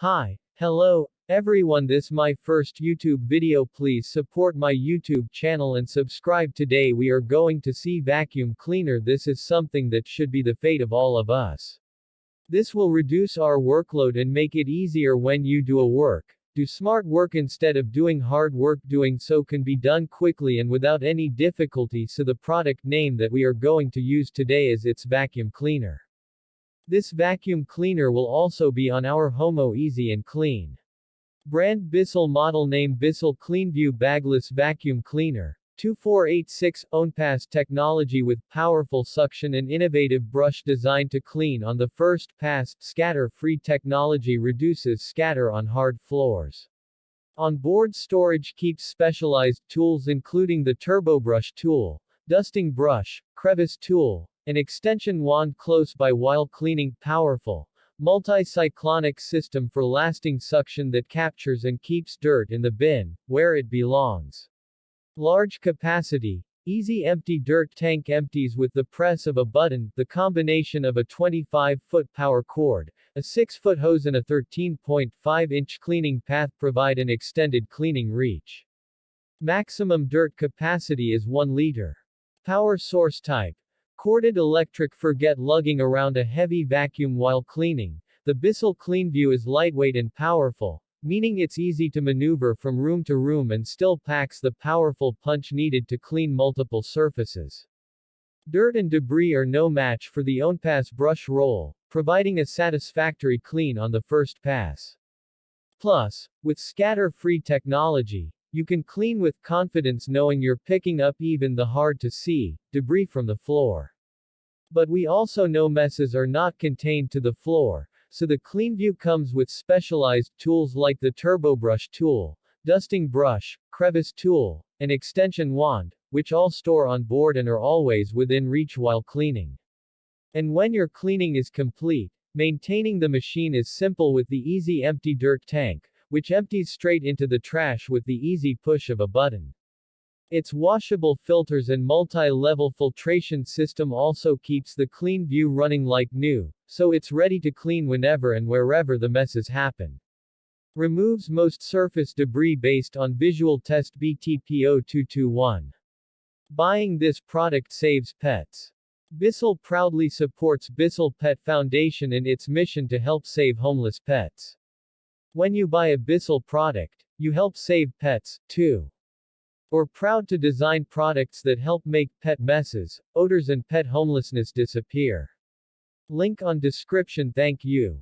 Hi, hello, everyone, this my first YouTube video. Please support my YouTube channel and subscribe. Today we are going to see vacuum cleaner. This is something that should be the fate of all of us. This will reduce our workload and make it easier when you do a work. Do smart work instead of doing hard work. Doing so can be done quickly and without any difficulty. So the product name that we are going to use today is its vacuum cleaner. This vacuum cleaner will also be on our Homo Easy and Clean. Brand Bissell. Model name Bissell Cleanview Bagless Vacuum Cleaner. 2486. OnePass technology with powerful suction and innovative brush designed to clean on the first pass. Scatter-free technology reduces scatter on hard floors. On-board storage keeps specialized tools including the turbobrush tool, dusting brush, crevice tool, an extension wand close by while cleaning. Powerful, multi-cyclonic system for lasting suction that captures and keeps dirt in the bin, where it belongs. Large capacity, easy empty dirt tank empties with the press of a button. The combination of a 25-foot power cord, a 6-foot hose and a 13.5-inch cleaning path provide an extended cleaning reach. Maximum dirt capacity is 1 liter. Power source type, corded electric. Forget lugging around a heavy vacuum while cleaning. The Bissell Cleanview is lightweight and powerful, meaning it's easy to maneuver from room to room and still packs the powerful punch needed to clean multiple surfaces. Dirt and debris are no match for the OnePass brush roll, providing a satisfactory clean on the first pass. Plus, with scatter-free technology, you can clean with confidence knowing you're picking up even the hard-to-see debris from the floor. But we also know messes are not contained to the floor, so the Cleanview comes with specialized tools like the turbobrush tool, dusting brush, crevice tool, and extension wand, which all store on board and are always within reach while cleaning. And when your cleaning is complete, maintaining the machine is simple with the easy empty dirt tank, which empties straight into the trash with the easy push of a button. Its washable filters and multi-level filtration system also keeps the Cleanview running like new, so it's ready to clean whenever and wherever the messes happen. Removes most surface debris based on visual test BTPO221. Buying this product saves pets. Bissell proudly supports Bissell Pet Foundation in its mission to help save homeless pets. When you buy a Bissell product, you help save pets, too. We're proud to design products that help make pet messes, odors and pet homelessness disappear. Link on description. Thank you.